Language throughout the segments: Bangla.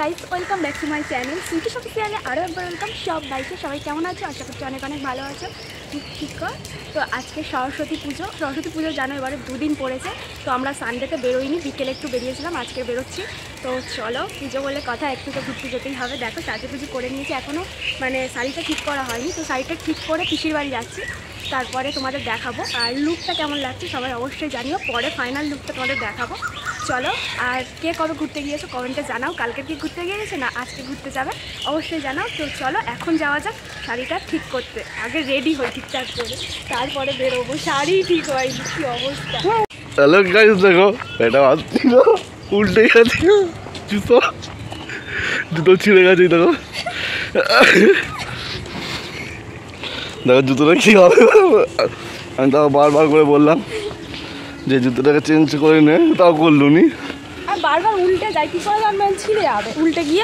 Guys, welcome back to my channel Silky অফিসিয়ালে আরও একবার ওয়েলকাম সব গাইকে। সবাই কেমন আছো? আশা করছি অনেক অনেক ভালো আছো। ঠিক তো আজকে সরস্বতী পুজো জানো, এবারে দুদিন পড়েছে। তো আমরা সানডেতে বেরোইনি, বিকেলে একটু বেরিয়েছিলাম, আজকে বেরোচ্ছি। তো চলো, পুজো বলে কথা, একটু তো ঘুরতে যেতেই হবে। দেখো সাজুগুজু করে নিয়েছি, এখনও মানে শাড়িটা ঠিক করা হয়নি। তো শাড়িটা ঠিক করে পিসির বাড়ি যাচ্ছি, তারপরে তোমাদের দেখাবো। আর লুকটা কেমন লাগছে সবাই অবশ্যই জানিও, পরে ফাইনাল লুকটা তোমাদের দেখাবো। চলো, আর কে কবে ঘুরতে গিয়েছো কমেন্টে জানাও। কালকে কি ঘুরতে গিয়েছে না আজকে ঘুরতে যাবে অবশ্যই জানাও। তো চলো এখন যাওয়া যাক শাড়িটা ঠিক করতে। আগে রেডি হই ঠিকঠাক করে, তারপরে বেরোবো। শাড়ি ঠিক হয়নি, কি অবস্থা। হ্যালো গাইস, দেখো এটা আসছিল উল্টে গেছে, জুতো ছিঁড়ে গেছে। দেখো দেখো জুতোটা কি হবে। আমি তাও বারবার করে বললাম যে জুতোটাকে চেঞ্জ করে নে, তাও করলু নি। আর বারবার উল্টে যায়, কি করে ছিঁড়ে যাবে উল্টে গিয়ে।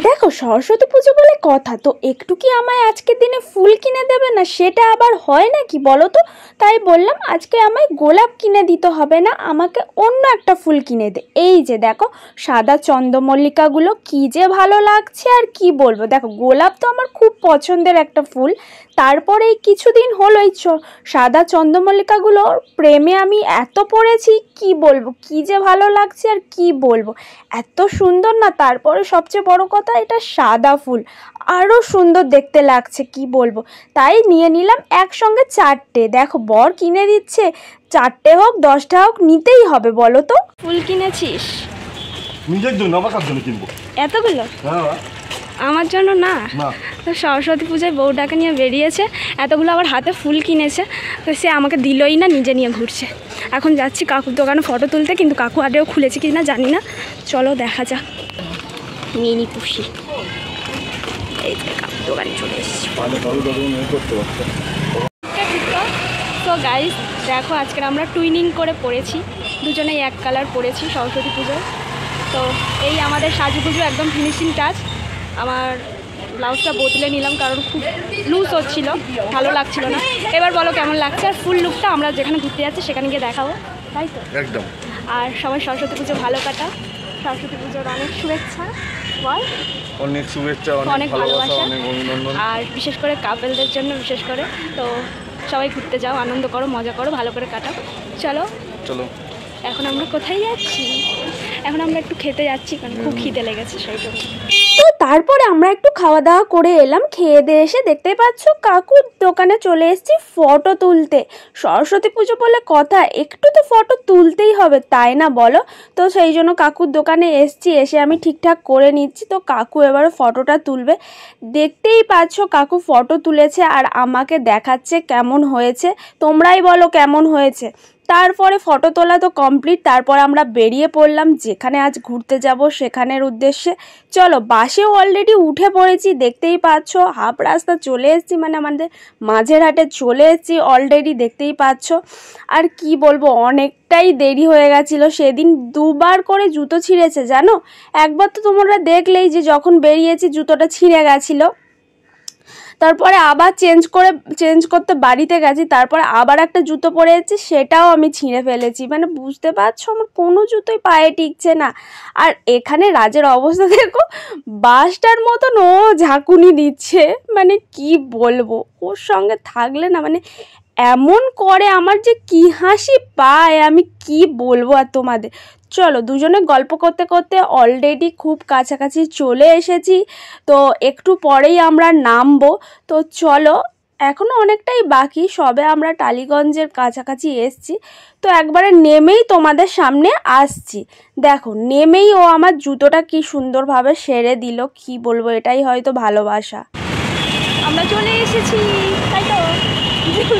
দেখো সরস্বতী পুজো বলে কথা, তো একটু কি আমায় আজকের দিনে ফুল কিনে দেবে না? সেটা আবার হয় নাকি বলো তো? তাই বললাম আজকে আমায় গোলাপ কিনে দিতে হবে না, আমাকে অন্য একটা ফুল কিনে দে। এই যে দেখো সাদা চন্দ্রমল্লিকাগুলো কি যে ভালো লাগছে আর কি বলবো। দেখো গোলাপ তো আমার খুব পছন্দের একটা ফুল, তারপরে এই কিছুদিন হলো এই সাদা চন্দ্রমল্লিকাগুলোর প্রেমে আমি এত পড়েছি, কি বলবো, কি যে ভালো লাগছে আর কি বলবো, এত সুন্দর না। তারপরে সবচেয়ে বড় কথা, এটা সাদা ফুল, আরও সুন্দর দেখতে লাগছে, কি বলবো। তাই নিয়ে নিলাম একসঙ্গে চারটে। দেখো বর কিনে দিচ্ছে, চারটে হোক 10টা হোক নিতেই হবে, বলো তো। ফুল কিনেছিস নিজের জন্য, আমার কার জন্য কিনবো এতগুলো? হ্যাঁ, আমার জন্য না। না তো সরস্বতী পুজোয় বউটাকে নিয়ে বেরিয়েছে, এতগুলো আবার হাতে ফুল কিনেছে। তো সে আমাকে দিলই না, নিজে নিয়ে ঘুরছে। এখন যাচ্ছি কাকুর দোকানে ফটো তুলতে, কিন্তু কাকু আদেও খুলেছে কি না জানি না। চলো দেখা যাক। মিনি পুষি, এই যে কাকুর দোকানে চলে এসেছি। তো গাইস দেখো, আজকের আমরা টুইনিং করে পরেছি, দুজনেই এক কালার পরেছি সরস্বতী পুজোয়। তো এই আমাদের সাজুগুজু একদম ফিনিশিং টাচ। আমার ব্লাউজটা বদলে নিলাম, কারণ খুব লুজ হচ্ছিল, ভালো লাগছিল না। এবার বলো কেমন লাগছে। আর ফুল লুকটা আমরা যেখানে ঘুরতে যাচ্ছি সেখানে গিয়ে দেখাবো, তাই তো? একদম। আর সবাই সরস্বতী পুজো ভালো কাটা, সরস্বতী পুজোর অনেক শুভেচ্ছা বল। অনেক শুভেচ্ছা, অনেক ভালোবাসা, অনেক অভিনন্দন। আর বিশেষ করে কাপেলদের জন্য বিশেষ করে। তো সবাই ঘুরতে যাও, আনন্দ করো, মজা করো, ভালো করে কাটাও। চলো চলো, এখন আমরা কোথায় যাচ্ছি? এখন আমরা একটু খেতে যাচ্ছি, কারণ খুব খিদে লেগেছে সেই জন্য। তো তারপরে আমরা একটু খাওয়া দাওয়া করে এলাম, খেয়ে দিয়ে এসে দেখতেই পাচ্ছ কাকুর দোকানে চলে এসেছি ফটো তুলতে। সরস্বতী পুজো বলে কথা, একটু তো ফটো তুলতেই হবে, তাই না বলো? তো সেই জন্য কাকুর দোকানে এসেছি, এসে আমি ঠিকঠাক করে নিচ্ছি। তো কাকু এবারে ফটোটা তুলবে, দেখতেই পাচ্ছ কাকু ফটো তুলেছে আর আমাকে দেখাচ্ছে কেমন হয়েছে। তোমরাই বলো কেমন হয়েছে। তারপরে ফটো তোলা তো কমপ্লিট, তারপর আমরা বেরিয়ে পড়লাম যেখানে আজ ঘুরতে যাব সেখানের উদ্দেশ্যে। চলো, বাসেও অলরেডি উঠে পড়েছি, দেখতেই পাচ্ছ হাফ রাস্তা চলে এসেছি, মানে আমাদের মাঝের হাটে চলে এসেছি অলরেডি, দেখতেই পাচ্ছ। আর কি বলবো, অনেকটাই দেরি হয়ে গেছিলো। সেদিন দুবার করে জুতো ছিঁড়েছে জানো। একবার তো তোমরা দেখলেই যে যখন বেরিয়েছি জুতোটা ছিঁড়ে গেছিলো, তারপরে আবার চেঞ্জ করতে বাড়িতে গেছি, তারপরে আবার একটা জুতো পরে যাচ্ছি, সেটাও আমি ছিঁড়ে ফেলেছি। মানে বুঝতে পারছো আমার কোনো জুতোই পায়ে টিকছে না। আর এখানে রাজের অবস্থা দেখো, বাসটার মতন ও ঝাঁকুনি দিচ্ছে, মানে কি বলবো, ওর সঙ্গে থাকলে না মানে এমন করে, আমার যে কি হাসি পায় আমি কি বলবো আর তোমাদের। চলো, দুজনে গল্প করতে করতে অলরেডি খুব কাছাকাছি চলে এসেছি। তো একটু পরেই আমরা নামবো। তো চলো, এখনও অনেকটাই বাকি, সবে আমরা টালিগঞ্জের কাছাকাছি এসছি। তো একবারে নেমেই তোমাদের সামনে আসছি। দেখো নেমেই ও আমার জুতোটা কি সুন্দরভাবে সেরে দিল, কি বলবো, এটাই হয়তো ভালোবাসা। আমরা চলে এসেছি, তাই তো?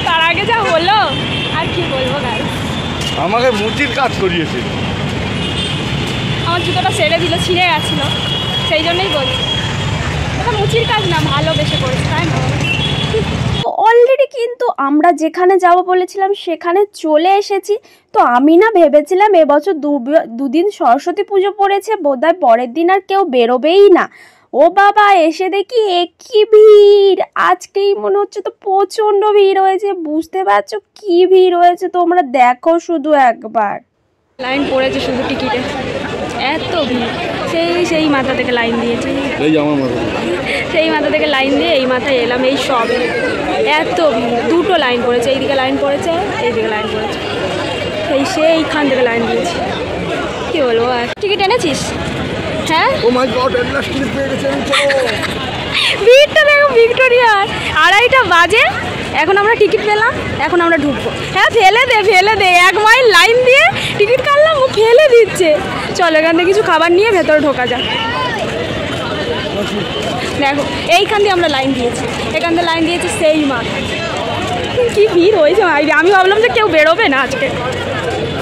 তার আগে যা হলো আর কি বলবো গাইস, আমাকে মুচির কাজ করিয়েছে। আমার জুতোটা সেরে দিল, ছিঁড়ে গেছিলো, সেই জন্যই বলছি এটা মুচির কাজ না, ভালোবেসে করেছে, তাই না? অলরেডি কিন্তু আমরা যেখানে যাব বলেছিলাম সেখানে চলে এসেছি। তো আমি না ভেবেছিলাম এবছর দুদিন সরস্বতী পুজো পড়েছে, বোধহয় পরের দিন আর কেউ বেরোবেই না। ও বাবা, এসে দেখি একই ভিড়। আজকেই মনে হচ্ছে তো প্রচণ্ড ভিড় হয়েছে, বুঝতে পারছো কি ভিড় হয়েছে, তোমরা দেখো শুধু একবার। লাইন পড়েছে শুধু টিকিটে, এত ভিড়। সেই মাথা থেকে লাইন দিয়েছি, এই আমার মতো সেই মাথা থেকে লাইন দিয়ে এই মাথায় এলাম। এই সব এত ভিড়, দুটো লাইন পড়েছে, এইদিকে লাইন পড়েছে, এইদিকে লাইন পড়েছে, সেইখান থেকে লাইন দিয়েছি। কি বলবো, আর টিকিট এনেছিস? হ্যাঁ, ও মাই গড, এট লাস্ট টিকিট পেয়ে গেছি আমি। চলো, ভিড়টা দেখো ভিক্টোরিয়ার, 2:30টা বাজে, এখন আমরা টিকিট পেলাম, এখন আমরা ঢুকবো। হ্যাঁ, ফেলে দে, 1 মাইল লাইন দিয়ে টিকিট কাটলাম, ও ফেলে দিচ্ছে। চলো এখান থেকে কিছু খাবার নিয়ে ভেতরে ঢোকা যাক। দেখো এইখান দিয়ে আমরা লাইন দিয়েছি, এখান থেকে লাইন দিয়েছি সেই মাঠ। কি ভিড় হয়েছে, আমি ভাবলাম যে কেউ বেরোবে না আজকে।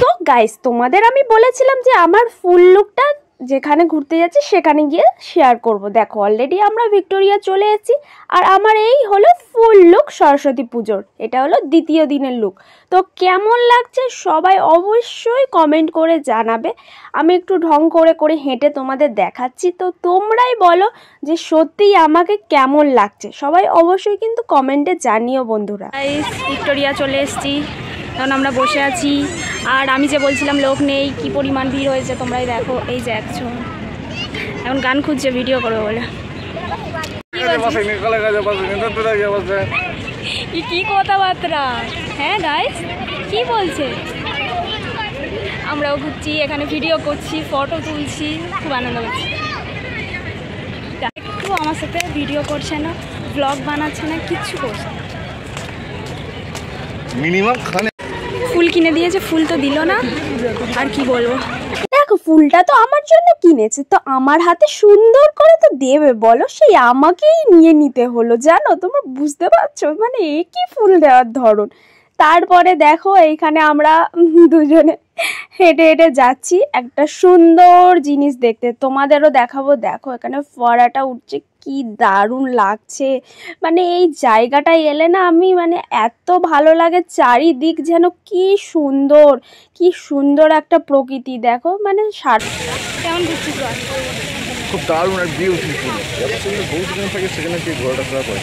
তো গাইস, তোমাদের আমি বলেছিলাম যে আমার ফুল লুকটা যেখানে ঘুরতে যাচ্ছি সেখানে গিয়ে শেয়ার করব। দেখো অলরেডি আমরা ভিক্টোরিয়া চলে এসেছি, আর আমার এই হলো ফুল লুক সরস্বতী পুজোর। এটা হলো দ্বিতীয় দিনের লুক। তো কেমন লাগছে সবাই অবশ্যই কমেন্ট করে জানাবে। আমি একটু ঢং করে হেঁটে তোমাদের দেখাচ্ছি, তো তোমরাই বলো যে সত্যিই আমাকে কেমন লাগছে। সবাই অবশ্যই কিন্তু কমেন্টে জানিও বন্ধুরা। ভিক্টোরিয়া চলে এসেছি, তখন আমরা বসে আছি, আর আমি যে বলছিলাম লোক নেই, কি পরিমাণ ভিড় হয়েছে তোমরাই দেখো। এই যে একজন এখন গান খুঁজছে ভিডিও করবে বলে। কি কথাবার্তা, হ্যাঁ গাইস কি বলছে? আমরাও ঘুরছি, এখানে ভিডিও করছি, ফটো তুলছি, খুব আনন্দ করছি। একটু আমার সাথে ভিডিও করছে না, ব্লগ বানাচ্ছে না, কিচ্ছু করছে না। মিনিমাম ফুল কিনে দিয়েছে, ফুল তো দিল না, আর কি বলবো। দেখো ফুলটা তো আমার জন্য কিনেছে, তো আমার হাতে সুন্দর করে তো দেবে বলো, সেই আমাকেই নিয়ে নিতে হলো। জানো তোমরা, বুঝতে পারছো মানে একই ফুল দেওয়ার ধরন। তারপরে দেখো এইখানে আমরা দুজনে হেঁটে হেঁটে যাচ্ছি একটা সুন্দর জিনিস দেখতে, তোমাদেরও দেখাবো। দেখো এখানে ফোয়ারাটা উঠছে, কি দারুণ লাগছে। মানে এই জায়গাটায় এলে না আমি মানে এত ভালো লাগে, চারিদিক যেন কি সুন্দর একটা প্রকৃতি। দেখো মানে কেমন ঘুরছিস? খুব দারুণ আর বিউটিফুল। সেখানে কি ঘোরাটা ফেরা করে।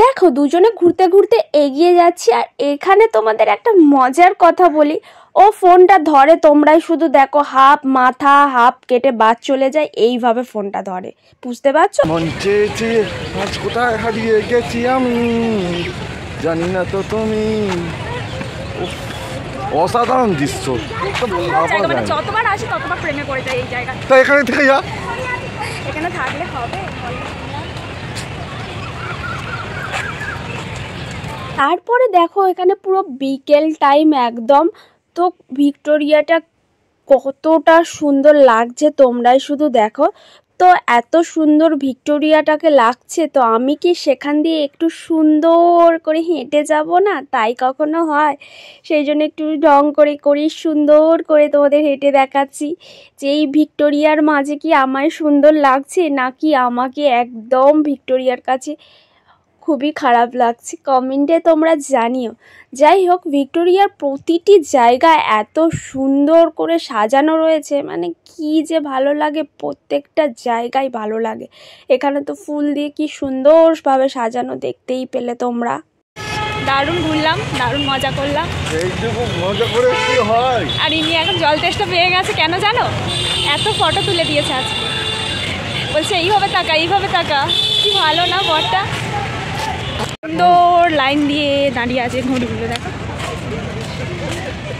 দেখো দুজনে ঘুরতে ঘুরতে এগিয়ে যাচ্ছি, আর এখানে তোমাদের একটা মজার কথা বলি। ও ফোনটা ধরে, তোমরাই শুধু দেখো, হাফ মাথা হাফ কেটে বাদ চলে যায়, এইভাবে ফোনটা ধরে। বুঝতে পারছো? মন চেয়েছে আজ কোথায় হারিয়ে গেছি আমি, জানি না তো তুমি। অসাধারণ দৃশ্য, যতবার আসি ততবার প্রেমে পড়ে যায় এই জায়গা। তা এখানে থেকে যা, এখানে থাকলে হবে। তারপরে দেখো এখানে পুরো বিকেল টাইম একদম, তো ভিক্টোরিয়াটা কতটা সুন্দর লাগছে তোমরাই শুধু দেখো। তো এত সুন্দর ভিক্টোরিয়াটাকে লাগছে, তো আমি কি সেখান দিয়ে একটু সুন্দর করে হেঁটে যাব না? তাই কখনো হয়? সেই জন্য একটু ঢং করি সুন্দর করে তোমাদের হেঁটে দেখাচ্ছি যে এই ভিক্টোরিয়ার মাঝে কি আমায় সুন্দর লাগছে, নাকি আমাকে একদম ভিক্টোরিয়ার কাছে খুবই খারাপ লাগছে। কমেন্টে তোমরা জানিও। যাই হোক, ভিক্টোরিয়ার প্রতিটি জায়গা এত সুন্দর করে সাজানো রয়েছে, মানে কি যে ভালো লাগে, প্রত্যেকটা জায়গায় ভালো লাগে। এখানে তো ফুল দিয়ে কি সুন্দরভাবে সাজানো, দেখতেই পেলে তোমরা। দারুণ ঘুরলাম, দারুণ মজা করলাম। এইটুকু মজা করে কি হয়। আর ইনি এখন জল তেষ্টা পেয়ে গেছে, কেন জানো? এত ফটো তুলে দিয়েছে আজকে, বলছে এইভাবে তাকা। কি ভালো না বরটা, সুন্দর লাইন দিয়ে দাঁড়িয়ে আছে ঘুড়িগুলো, দেখো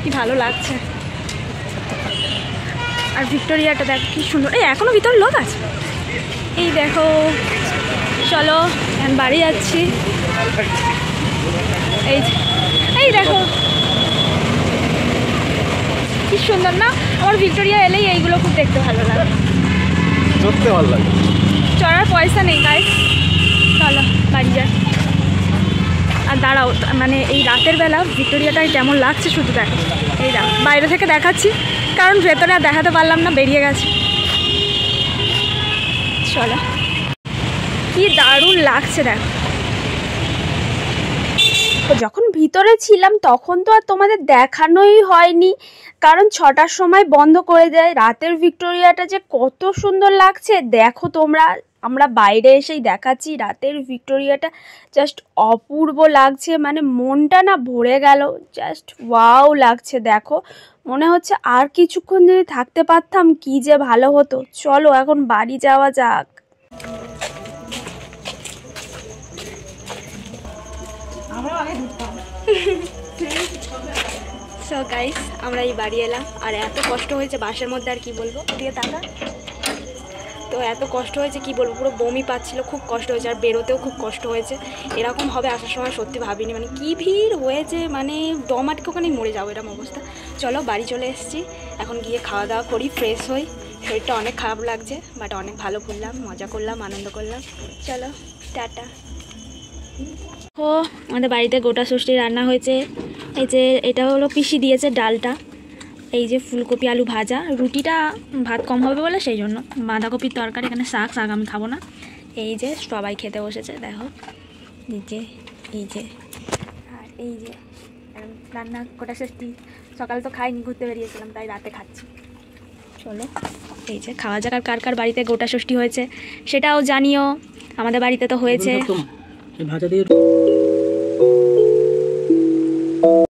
কি ভালো লাগছে। আর ভিক্টোরিয়াটা দেখো কি সুন্দর। এই এখনো ভিতরে লোক আছে, এই দেখো। চলো এখন বাড়ি যাচ্ছি। এই দেখো কি সুন্দর না? আমার ভিক্টোরিয়া এলেই এইগুলো খুব দেখতে ভালো লাগে, সত্যি ভালো লাগে। চড়ার পয়সা নেই গাইস, চলো বাড়ি যাই। আর দাঁড়াও, মানে এই রাতের বেলা ভিক্টোরিয়াটায় কেমন লাগছে শুধু দেখো। এই দেখো বাইরে থেকে দেখাচ্ছি, কারণ ভেতরে আর দেখাতে পারলাম না, বেরিয়ে গেছে। চলো, কি দারুণ লাগছে দেখো। যখন ভিতরে ছিলাম তখন তো আর তোমাদের দেখানোই হয়নি, কারণ 6টার সময় বন্ধ করে দেয়। রাতের ভিক্টোরিয়াটা যে কত সুন্দর লাগছে দেখো তোমরা, আমরা বাইরে এসেই দেখাচ্ছি। রাতের ভিক্টোরিয়াটা জাস্ট অপূর্ব লাগছে, মানে মনটা না ভরে গেল, জাস্ট ওয়াও লাগছে। দেখো মনে হচ্ছে আর কিছুক্ষণ যদি থাকতে পারতাম কি যে ভালো হতো। চলো এখন বাড়ি যাওয়া যাক। সো গাইস আমরা এই বাড়ি এলাম, আর এত কষ্ট হয়েছে বাসের মধ্যে, আর কি বলবো, দিয়ে টাকা তো এত কষ্ট হয়েছে কি বলবো, পুরো বমি পাচ্ছিল, খুব কষ্ট হয়েছে, আর বেরোতেও খুব কষ্ট হয়েছে। এরকম হবে আসার সময় সত্যি ভাবিনি, মানে কি ভিড় হয়েছে, মানে দম আটকে ওখানে মরে যাবো এরকম অবস্থা। চলো বাড়ি চলে এসেছি, এখন গিয়ে খাওয়া দাওয়া করি, ফ্রেশ হই। শরীরটা অনেক খারাপ লাগছে, বাট অনেক ভালো ঘুরলাম, মজা করলাম, আনন্দ করলাম। চলো টাটা। ও আমাদের বাড়িতে গোটা ষষ্ঠী রান্না হয়েছে। এই যে এটা হলো পিসি দিয়েছে ডালটা, এই যে ফুলকপি আলু ভাজা, রুটিটা ভাত কম হবে বলে সেই জন্য, বাঁধাকপির তরকারি, এখানে শাক আমি খাবো না। এই যে সবাই খেতে বসেছে, দেখো এই যে আর এই যে রান্না গোটা ষষ্ঠী। সকালে তো খাইনি, ঘুরতে বেরিয়েছিলাম, তাই রাতে খাচ্ছি। চলো এই যে খাওয়া যাক। আর কার কার বাড়িতে গোটা ষষ্ঠী হয়েছে সেটাও জানিও। আমাদের বাড়িতে তো হয়েছে। ভাজা দিয়ে